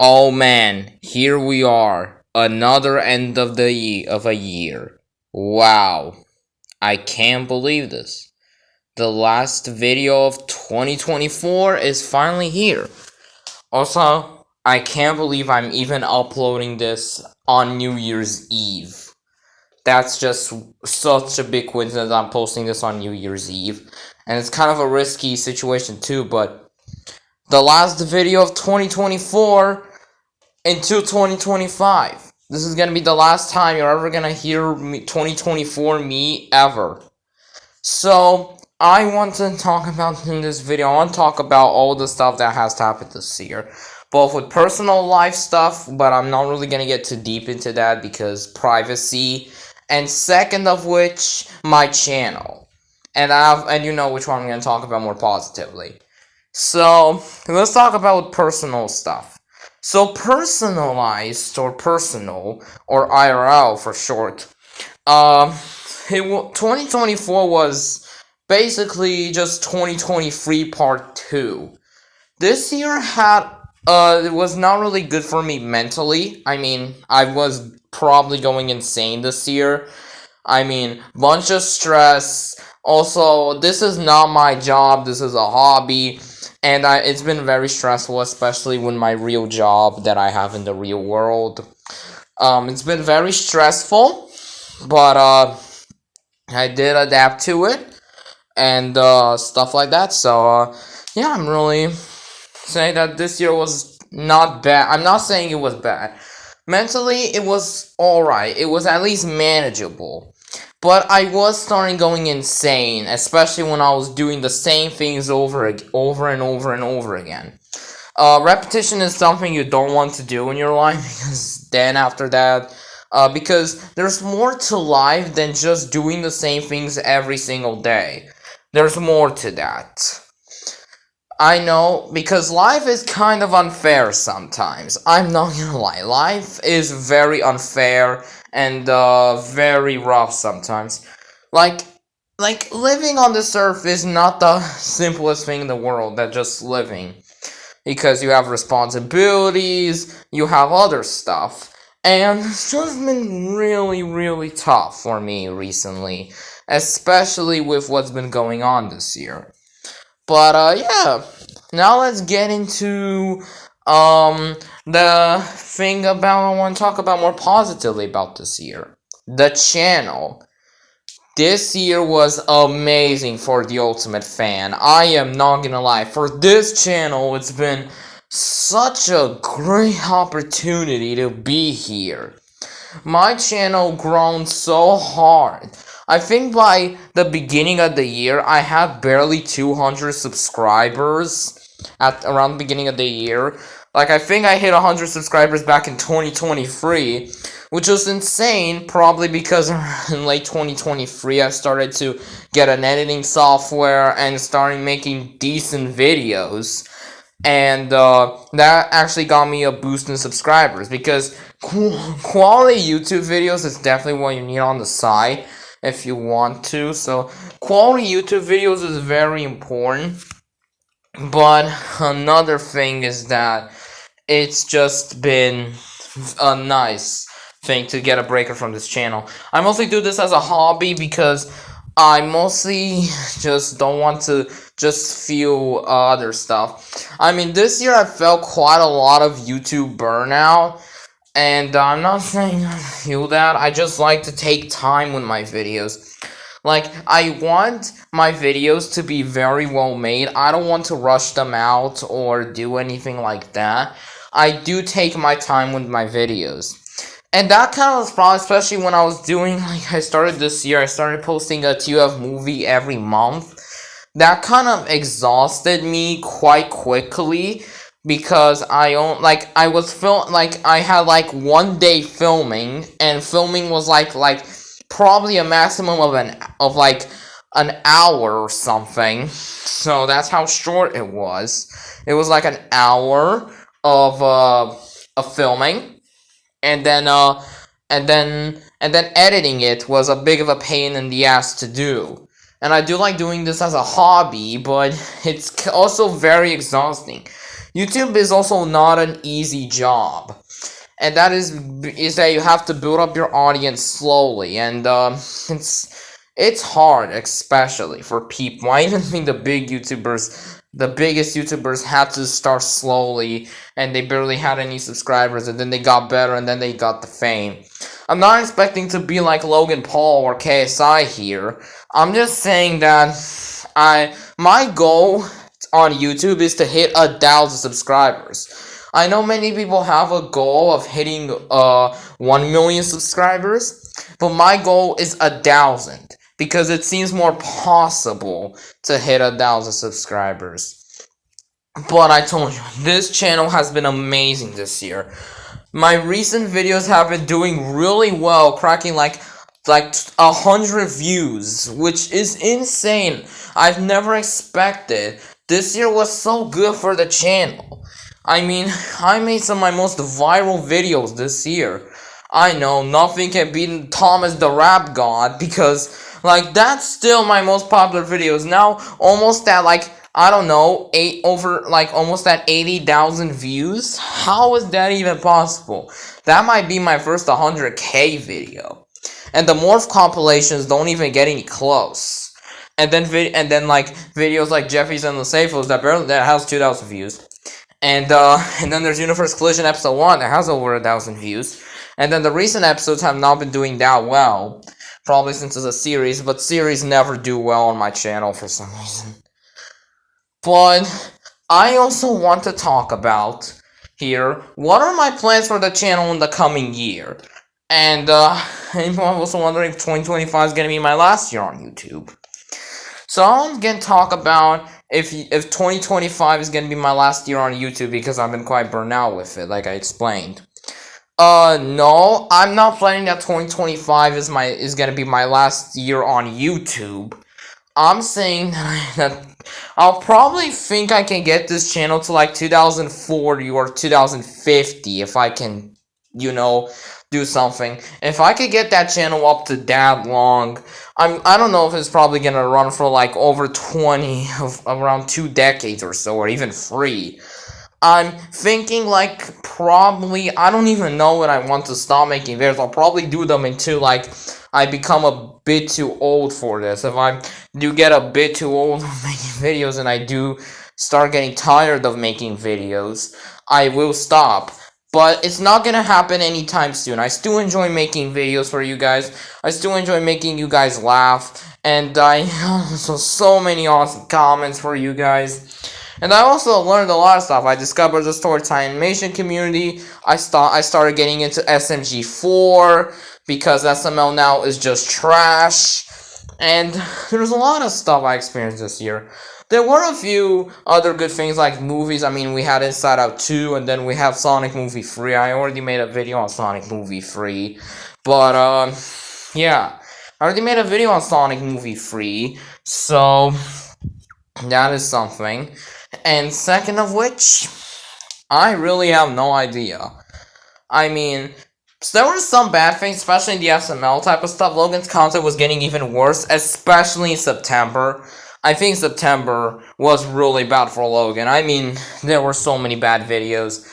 Oh man, here we are. Another end of a year. Wow. I can't believe this. The last video of 2024 is finally here. Also, I can't believe I'm even uploading this on New Year's Eve. That's just such a big coincidence I'm posting this on New Year's Eve. And it's kind of a risky situation too, but the last video of 2024 into 2025. This is gonna be the last time you're ever gonna hear 2024 me ever. So I want to talk about in this video. I want to talk about all the stuff that has happened this year, both with personal life stuff, but I'm not really gonna get too deep into that because privacy, and second of which, my channel, and you know which one I'm gonna talk about more positively. So let's talk about personal stuff. So personalized or personal or IRL for short. 2024 was basically just 2023 part 2. This year it was not really good for me mentally. I mean, I was probably going insane this year. I mean, bunch of stress. Also, this is not my job. This is a hobby. And it's been very stressful, especially when my real job that I have in the real world. It's been very stressful, but I did adapt to it and stuff like that. So yeah, I'm really saying that this year was not bad. I'm not saying it was bad. Mentally, it was alright. It was at least manageable. But I was starting going insane, especially when I was doing the same things over and over again. Repetition is something you don't want to do in your life because then after that, because there's more to life than just doing the same things every single day. There's more to that. I know, because life is kind of unfair sometimes. I'm not gonna lie. Life is very unfair and very rough sometimes. Like, like living on this earth is not the simplest thing in the world that just living. Because you have responsibilities, you have other stuff. And it's just been really, really tough for me recently. Especially with what's been going on this year. But yeah, now let's get into the thing about I want to talk about more positively about this year. The channel. This year was amazing for the Ultimate Fan. I am not gonna lie. For this channel, it's been such a great opportunity to be here. My channel grown so hard. I think by the beginning of the year, I had barely 200 subscribers at around the beginning of the year. Like, I think I hit 100 subscribers back in 2023, which was insane, probably because in late 2023, I started to get an editing software and starting making decent videos. And that actually got me a boost in subscribers because quality YouTube videos is definitely what you need on the side if you want to. So quality YouTube videos is very important. But another thing is that it's just been a nice thing to get a breaker from this channel. I mostly do this as a hobby because I mostly just don't want to just feel other stuff. I mean, this year I felt quite a lot of YouTube burnout, and I'm not saying I feel that. I just like to take time with my videos. Like, I want my videos to be very well made. I don't want to rush them out or do anything like that. I do take my time with my videos. And that kind of was probably, especially when I was doing, like, I started this year, I started posting a TUF movie every month. That kind of exhausted me quite quickly because I had like 1 day filming, and filming was like probably a maximum of like an hour or something. So that's how short it was. It was like an hour of filming, and then editing it was a big of a pain in the ass to do. And I do like doing this as a hobby, but it's also very exhausting. YouTube is also not an easy job. And that is that you have to build up your audience slowly, and it's hard, especially for people. I even think the biggest YouTubers had to start slowly, and they barely had any subscribers, and then they got better, and then they got the fame. I'm not expecting to be like Logan Paul or KSI here. I'm just saying that my goal on YouTube is to hit 1,000 subscribers. I know many people have a goal of hitting 1 million subscribers, but my goal is 1,000 because it seems more possible to hit 1,000 subscribers. But I told you, this channel has been amazing this year. My recent videos have been doing really well, cracking like 100 views, which is insane. I've never expected. This year was so good for the channel. I mean, I made some of my most viral videos this year. I know, nothing can beat Thomas the Rap God, because, like, that's still my most popular videos. Now, almost at, like, I don't know, almost at 80,000 views? How is that even possible? That might be my first 100K video. And the Morph compilations don't even get any close. And then, like, videos like Jeffy's and the Safos that has 2,000 views. And then there's Universe Collision Episode 1 that has over 1,000 views. And then the recent episodes have not been doing that well. Probably since it's a series, but series never do well on my channel for some reason. But I also want to talk about here, what are my plans for the channel in the coming year? And I'm also wondering if 2025 is going to be my last year on YouTube. So I'm going to talk about if 2025 is going to be my last year on YouTube, because I've been quite burnt out with it, like I explained. No, I'm not planning that 2025 is going to be my last year on YouTube. I'm saying that I'll probably think I can get this channel to like 2040 or 2050 if I can, do something. If I could get that channel up to that long, I don't know if it's probably gonna run for like over around 2 decades or so, or even 3. I'm thinking like probably, I don't even know when I want to stop making videos. I'll probably do them until like I become a bit too old for this. If I do get a bit too old of making videos and I do start getting tired of making videos, I will stop. But it's not gonna happen anytime soon. I still enjoy making videos for you guys. I still enjoy making you guys laugh. And I so many awesome comments for you guys. And I also learned a lot of stuff. I discovered the Storytime Animation community. I started getting into SMG4 because SML now is just trash. And there's a lot of stuff I experienced this year. There were a few other good things like movies. I mean, we had Inside Out 2, and then we have Sonic Movie 3. I already made a video on Sonic Movie 3. But, yeah. I already made a video on Sonic Movie 3. So, that is something. And second of which, I really have no idea. I mean, so there were some bad things, especially in the SML type of stuff. Logan's content was getting even worse, especially in September. I think September was really bad for Logan. I mean, there were so many bad videos.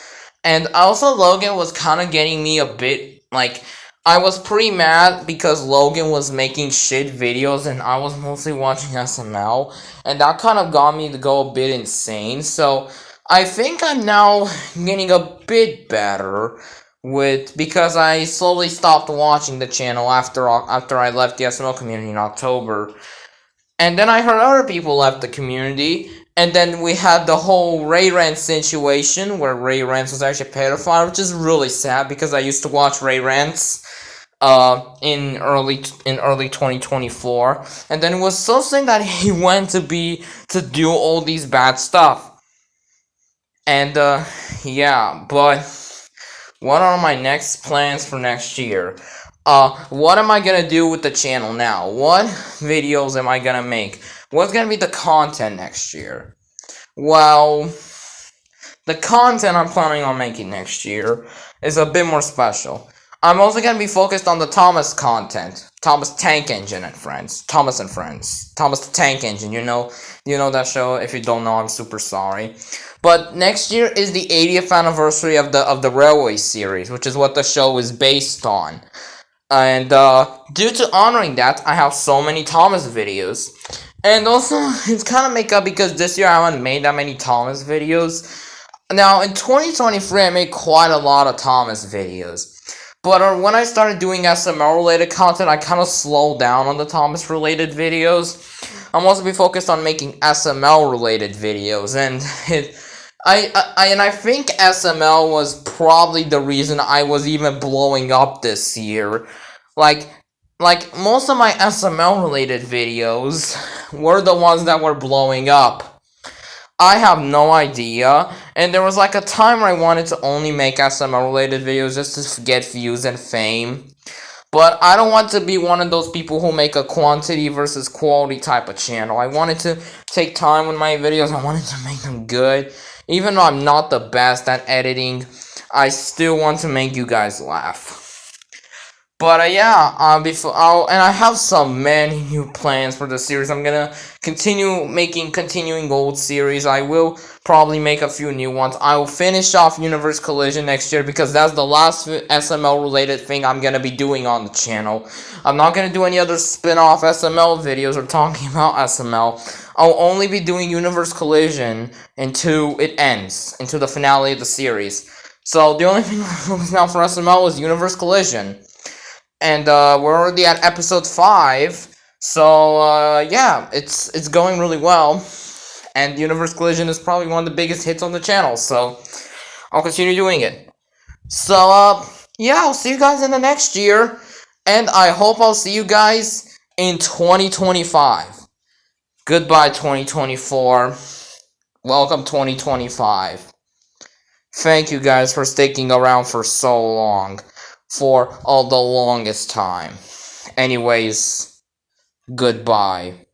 And also, Logan was kind of getting me a bit, like, I was pretty mad because Logan was making shit videos and I was mostly watching SML. And that kind of got me to go a bit insane. So, I think I'm now getting a bit better because I slowly stopped watching the channel after I left the SML community in October. And then I heard other people left the community, and then we had the whole Ray Rance situation, where Ray Rance was actually a pedophile, which is really sad, because I used to watch Ray Rance, in early 2024, and then it was so sad that he went to do all these bad stuff. And, yeah, but what are my next plans for next year? What am I gonna do with the channel now? What videos am I gonna make? What's gonna be the content next year? Well, the content I'm planning on making next year is a bit more special. I'm also gonna be focused on the Thomas content. Thomas Tank Engine and Friends. Thomas and Friends. Thomas the Tank Engine, you know that show? If you don't know, I'm super sorry. But next year is the 80th anniversary of the Railway series, which is what the show is based on. And due to honoring that, I have so many Thomas videos. And also, it's kind of make up because this year I haven't made that many Thomas videos. Now, in 2023, I made quite a lot of Thomas videos. But when I started doing SML-related content, I kind of slowed down on the Thomas-related videos. I'm also be focused on making SML-related videos, and I think SML was probably the reason I was even blowing up this year. Like most of my SML-related videos were the ones that were blowing up. I have no idea, and there was like a time where I wanted to only make SML related videos just to get views and fame. But I don't want to be one of those people who make a quantity versus quality type of channel. I wanted to take time with my videos. I wanted to make them good. Even though I'm not the best at editing, I still want to make you guys laugh. But yeah, and I have some many new plans for the series. I'm gonna continuing old series. I will probably make a few new ones. I will finish off Universe Collision next year because that's the last SML related thing I'm gonna be doing on the channel. I'm not gonna do any other spin-off SML videos or talking about SML. I'll only be doing Universe Collision until it ends, until the finale of the series. So the only thing I'm now for SML is Universe Collision. And we're already at episode 5, so yeah, it's going really well, and Universe Collision is probably one of the biggest hits on the channel, so I'll continue doing it. So yeah, I'll see you guys in the next year, and I hope I'll see you guys in 2025. Goodbye 2024. Welcome 2025. Thank you guys for sticking around for so long. For all the longest time. Anyways, goodbye.